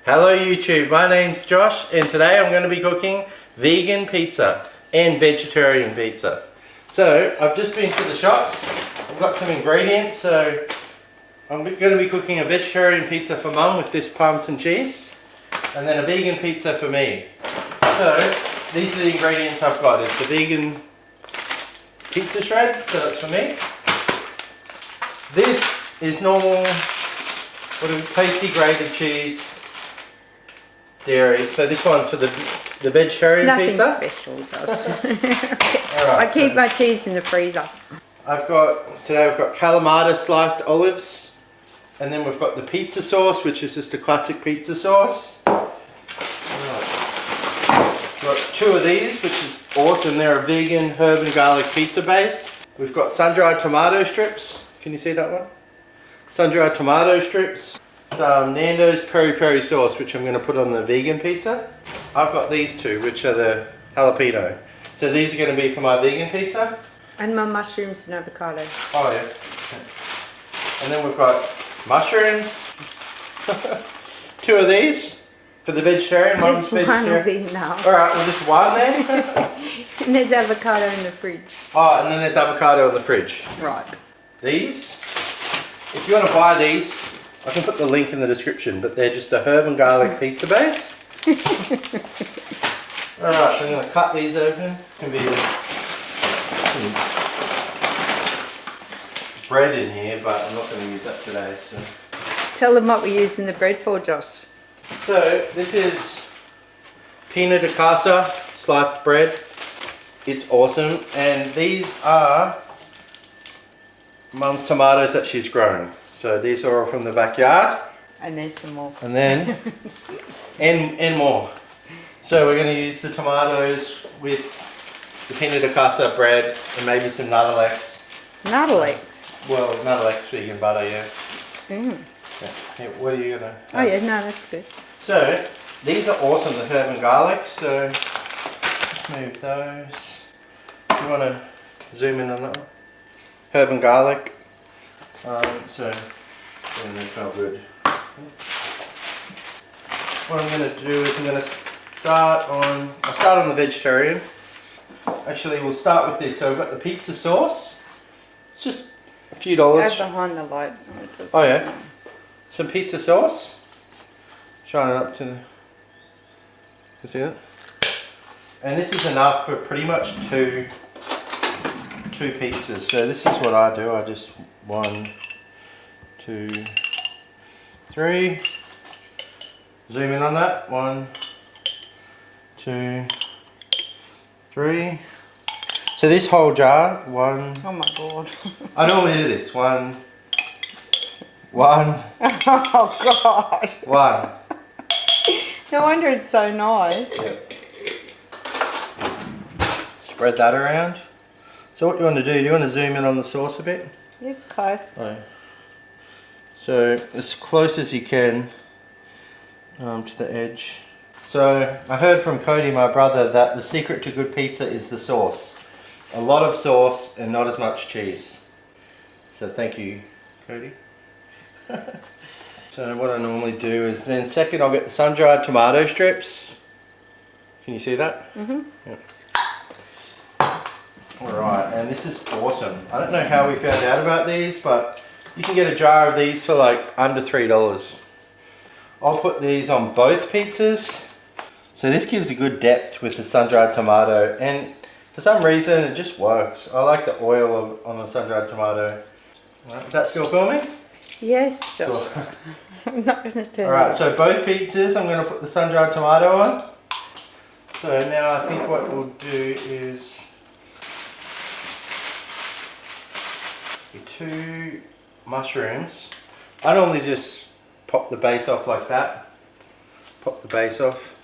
Hello YouTube, my name's Josh and today I'm going to be cooking vegan pizza and vegetarian pizza. So I've just been to the shops, I've got some ingredients, so I'm going to be cooking a vegetarian pizza for Mum with this parmesan cheese and then a vegan pizza for me. So these are the ingredients I've got. It's the vegan pizza shred, so that's for me. This is normal, tasty grated cheese. Dairy. So this one's for the vegetarian pizza. Nothing special, Josh. Alright, I keep my cheese in the freezer. Today I've got Kalamata sliced olives, and then we've got the pizza sauce, which is just a classic pizza sauce. Right. Got two of these, which is awesome. They're a vegan herb and garlic pizza base. We've got sun-dried tomato strips. Can you see that one? Sun-dried tomato strips. Some Nando's Peri-Peri sauce, which I'm going to put on the vegan pizza. I've got these two, which are the jalapeno. So these are going to be for my vegan pizza. And my mushrooms and avocado. Oh yeah. And then we've got mushrooms. Two of these for the vegetarian. Just one will be enough. Alright, well just one then. And there's avocado in the fridge. Oh, and then there's avocado in the fridge. Right. These, if you want to buy these, I can put the link in the description, but they're just a herb and garlic pizza base. Alright, so I'm going to cut these open. It's going to be bread in here, but I'm not going to use that today. So. Tell them what we're using the bread for, Josh. So this is pina de casa sliced bread. It's awesome, and these are Mum's tomatoes that she's grown. So these are all from the backyard. And there's some more. And then, and more. So we're going to use the tomatoes with the pina de casa bread and maybe some Nuttalex. Nuttalex? Well, Nuttalex vegan butter, yeah. Mm. Yeah, what are you going to have? Oh yeah, no, that's good. So, these are awesome, the herb and garlic. So, let's move those. You want to zoom in on that one? Herb and garlic. So they smell good. What I'm going to do is I'm going to I'll start on the vegetarian. Actually, we'll start with this. So I've got the pizza sauce. It's just a few dollars. Go behind the light. Oh yeah. Some pizza sauce. Shine it up to the... You see that? And this is enough for pretty much two pizzas. So this is what I do. I just 1, 2, 3. Zoom in on that. 1, 2, 3. So this whole jar, 1. Oh my god. I normally do this. 1. Oh god. 1. No wonder it's so nice. Yep. Spread that around. So what do you want to do? Do you want to zoom in on the sauce a bit? It's close. Oh. So as close as you can to the edge. So I heard from Cody, my brother, that the secret to good pizza is the sauce. A lot of sauce and not as much cheese. So thank you, Cody. So what I normally do is then second I'll get the sun-dried tomato strips. Can you see that? Mm-hmm. Yep. Alright, and this is awesome. I don't know how we found out about these, but you can get a jar of these for like under $3. I'll put these on both pizzas. So this gives a good depth with the sun-dried tomato, and for some reason it just works. I like the oil on the sun-dried tomato. Right, is that still filming? Yes, Josh. Cool. I'm not going to turn it Alright, off. so both pizzas I'm going to put the sun-dried tomato on. So now I think what we'll do is the 2 mushrooms. I normally just pop the base off like that. Pop the base off.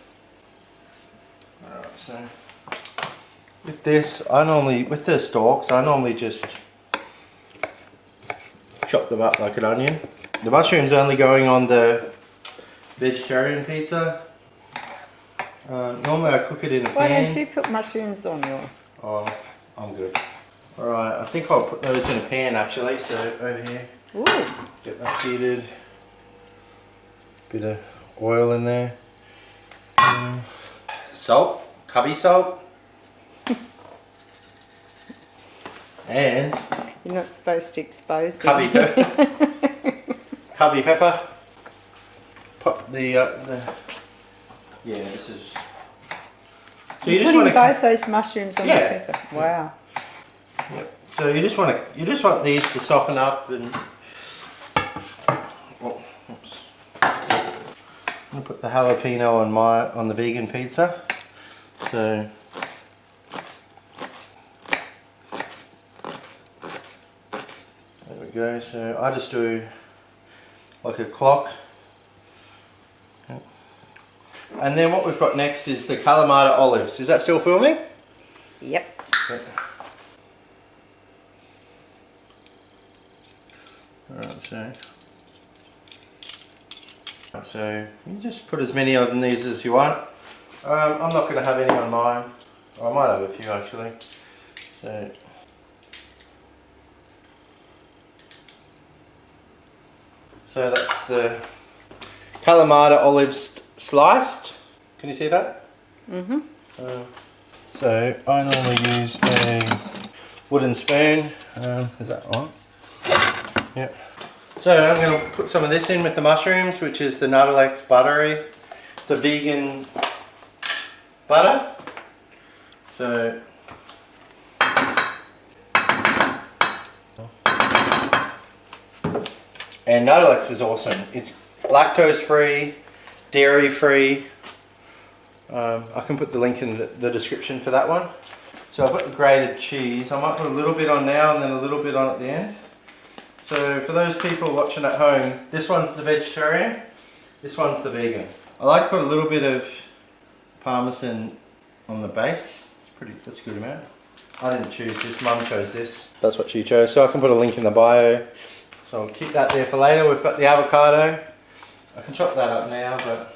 Alright, so with this, with the stalks, I normally just chop them up like an onion. The mushroom's only going on the vegetarian pizza. Normally I cook it in a pan. Why don't you put mushrooms on yours? Oh, I'm good. Alright, I think I'll put those in a pan actually, so over here. Ooh. Get that heated. Bit of oil in there. Salt, cubby salt. And You're not supposed to expose them. cubby pepper. Cubby pepper. Pop the yeah, this is. So you just Putting want both those mushrooms on Yeah. the pizza. Wow. Yep. So you just want these to soften up and. Oh, oops. I'm gonna put the jalapeno on the vegan pizza. So. There we go. So I just do like a clock. Yep. And then what we've got next is the Kalamata olives. Is that still filming? Yep. Yep. Alright, so you just put as many on these as you want. I'm not going to have any on mine. I might have a few actually. So that's the Kalamata olives sliced. Can you see that? Mm-hmm. So I normally use a wooden spoon. Is that on? Yep. So I'm going to put some of this in with the mushrooms, which is the Noodles buttery. It's a vegan butter. So and Noodles is awesome. It's lactose free, dairy free. I can put the link in the description for that one. So I've got the grated cheese. I might put a little bit on now and then a little bit on at the end. So for those people watching at home, this one's the vegetarian, this one's the vegan. I like to put a little bit of Parmesan on the base. That's a good amount. I didn't choose this, Mum chose this. That's what she chose. So I can put a link in the bio. So I'll keep that there for later. We've got the avocado. I can chop that up now, but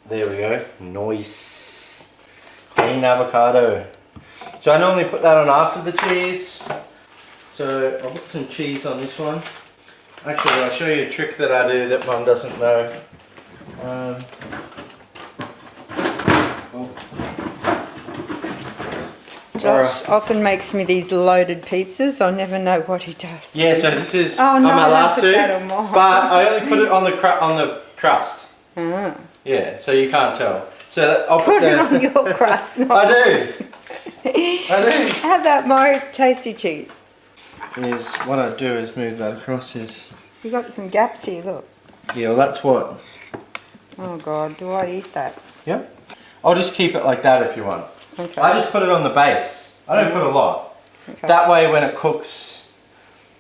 there we go. Nice. Clean avocado. So I normally put that on after the cheese. So I'll put some cheese on this one. Actually, I'll show you a trick that I do that Mum doesn't know. Josh often makes me these loaded pizzas. I never know what he does. Yeah, so this is Oh, on no, my I last put two, that on mine. but I only put it on the crust. Ah. Yeah, so you can't tell. So I'll Put put it on your crust. Not I do. I do. How about my tasty cheese? Is what I do is move that across. You got some gaps here. Look. Yeah, well that's what. Oh God, do I eat that? Yep. I'll just keep it like that if you want. Okay. I just put it on the base. I don't put a lot. Okay. That way when it cooks,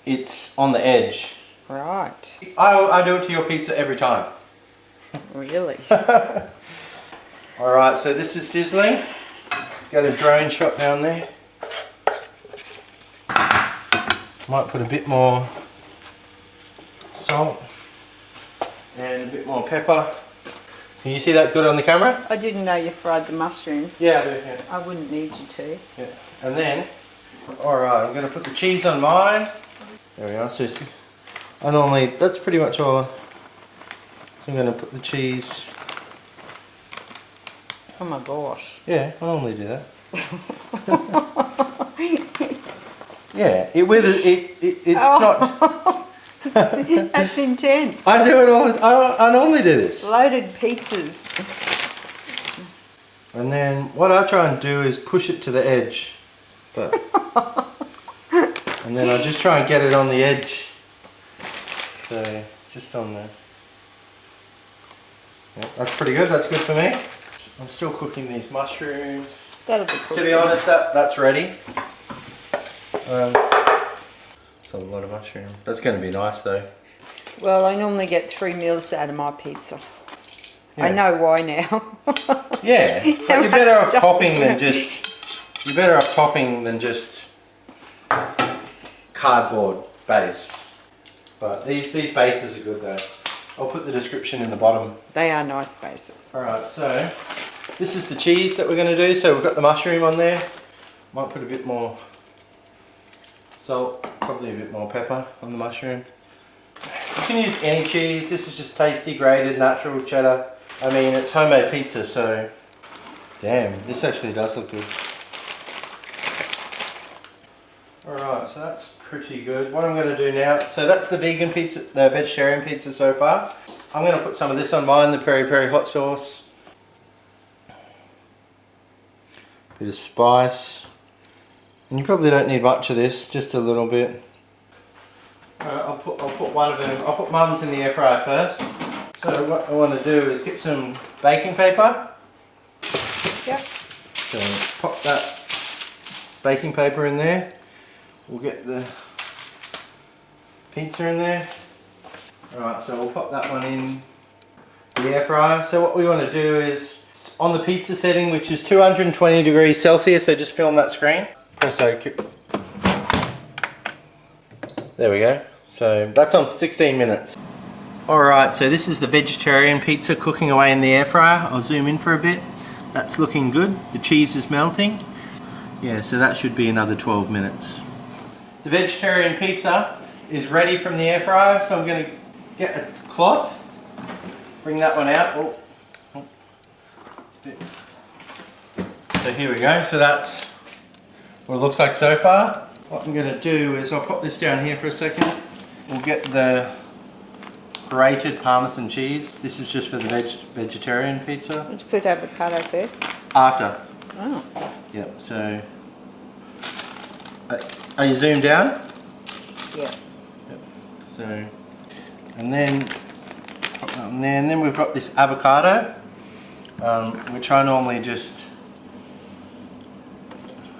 it's on the edge. Right. I do it to your pizza every time. Really? Alright, so this is sizzling. Got a drone shot down there. Might put a bit more salt and a bit more pepper. Can you see that good on the camera? I didn't know you fried the mushrooms. Yeah, I do. Yeah. I wouldn't need you to. Yeah. And then, alright, I'm going to put the cheese on mine. There we are. So I normally, that's pretty much all. I'm going to put the cheese. Oh my gosh. Yeah, I normally do that. Yeah, it's not. That's intense. I do it all. I normally do this. Loaded pizzas. And then what I try and do is push it to the edge, but and then I just try and get it on the edge. So just on the. Yeah, that's pretty good. That's good for me. I'm still cooking these mushrooms. That'll be cool. To be honest, that's ready. It's a lot of mushroom. That's going to be nice though. Well, I normally get 3 meals out of my pizza. Yeah. I know why now. Yeah, but you're better off topping than just. You're better off topping than just cardboard base. But these bases are good though. I'll put the description in the bottom. They are nice bases. Alright, so this is the cheese that we're going to do. So we've got the mushroom on there. Might put a bit more salt, probably a bit more pepper on the mushroom. You can use any cheese. This is just tasty, grated, natural cheddar. I mean, it's homemade pizza, so damn, this actually does look good. Alright, so that's pretty good. What I'm going to do now, so that's the vegan pizza, the vegetarian pizza so far. I'm going to put some of this on mine, the peri-peri hot sauce. Bit of spice. And you probably don't need much of this, just a little bit. Alright, I'll put one of them, I'll put Mum's in the air fryer first. So what I want to do is get some baking paper. Yep. So pop that baking paper in there. We'll get the pizza in there. Alright, so we'll pop that one in the air fryer. So what we want to do is, on the pizza setting, which is 220 degrees Celsius, so just film that screen. Press OK. There we go. So that's on 16 minutes. Alright, so this is the vegetarian pizza cooking away in the air fryer. I'll zoom in for a bit. That's looking good. The cheese is melting. Yeah, so that should be another 12 minutes. The vegetarian pizza is ready from the air fryer, so I'm going to get a cloth, bring that one out. Oh. So here we go, so that's what it looks like so far. What I'm going to do is I'll pop this down here for a second. We'll get the grated Parmesan cheese. This is just for the vegetarian pizza. Let's put avocado first. After. Oh. Yep, so are you zoomed down? Yeah. Yep. So, and then pop that on there, and then we've got this avocado, which I normally just,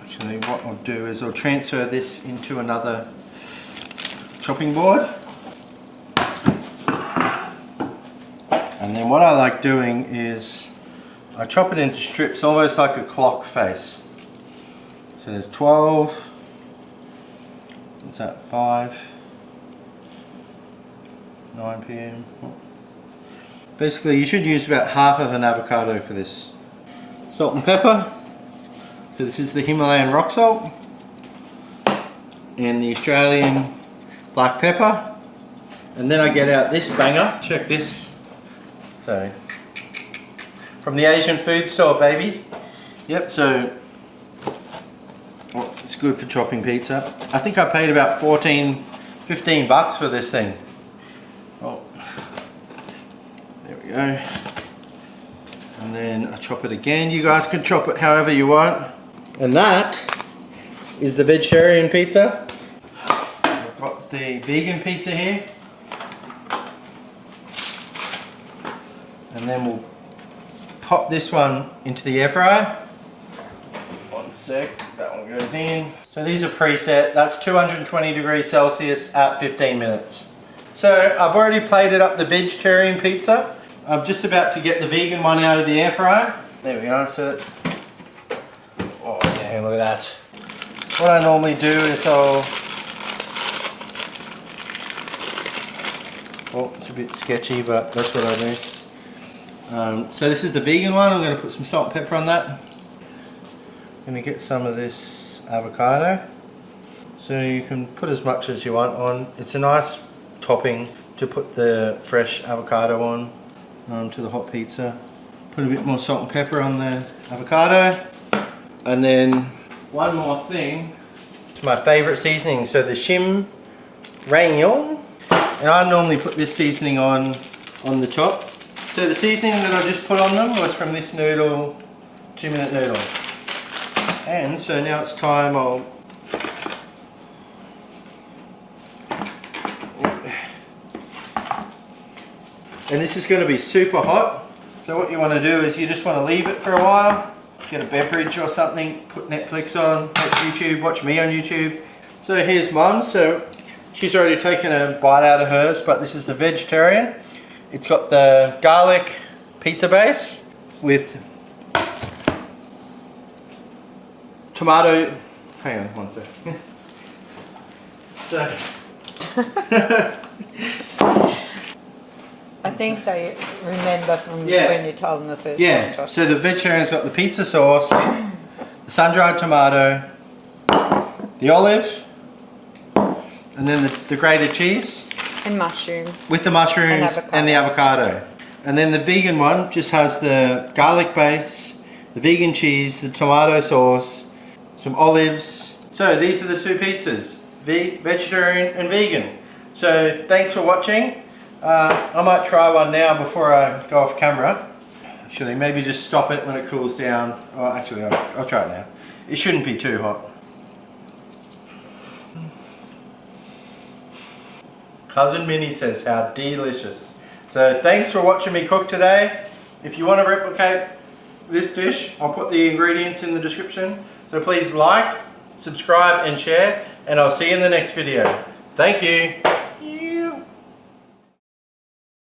actually what I'll do is I'll transfer this into another chopping board. And then what I like doing is I chop it into strips almost like a clock face. So there's 12, what's that, 5, 9 p.m. Basically you should use about half of an avocado for this. Salt and pepper. So this is the Himalayan rock salt and the Australian black pepper. And then I get out this banger, check this. So, from the Asian food store, baby. Yep, so it's good for chopping pizza. I think I paid about 15 bucks for this thing. Oh, there we go. And then I chop it again. You guys can chop it however you want. And that is the vegetarian pizza. I've got the vegan pizza here. And then we'll pop this one into the air fryer. One sec, that one goes in. So these are preset, that's 220 degrees Celsius at 15 minutes. So I've already plated up the vegetarian pizza. I'm just about to get the vegan one out of the air fryer. There we are, so that's, oh yeah, look at that. What I normally do is oh, it's a bit sketchy, but that's what I do. So this is the vegan one. I'm going to put some salt and pepper on that. I'm going to get some of this avocado. So you can put as much as you want on. It's a nice topping to put the fresh avocado on to the hot pizza. Put a bit more salt and pepper on the avocado. And then one more thing. It's my favourite seasoning. So the Shim Ramyun. And I normally put this seasoning on the top. So the seasoning that I just put on them was from this noodle, 2-minute noodle. And so now it's time and this is going to be super hot. So what you want to do is you just want to leave it for a while, get a beverage or something, put Netflix on, watch YouTube, watch me on YouTube. So here's Mum, so she's already taken a bite out of hers, but this is the vegetarian. It's got the garlic pizza base with tomato, hang on one sec. So, I think they remember from Yeah. when you told them the first yeah, time, Josh. so the vegetarian's got the pizza sauce, the sun-dried tomato, the olive, and then the grated cheese. And mushrooms. With the mushrooms and the avocado. And then the vegan one just has the garlic base, the vegan cheese, the tomato sauce, some olives. So these are the two pizzas, vegetarian and vegan. So thanks for watching. I might try one now before I go off camera. Actually, maybe just stop it when it cools down. Oh, actually, I'll try it now. It shouldn't be too hot. Cousin Minnie says how delicious. So thanks for watching me cook today. If you want to replicate this dish, I'll put the ingredients in the description. So please like, subscribe and share, and I'll see you in the next video. Thank you.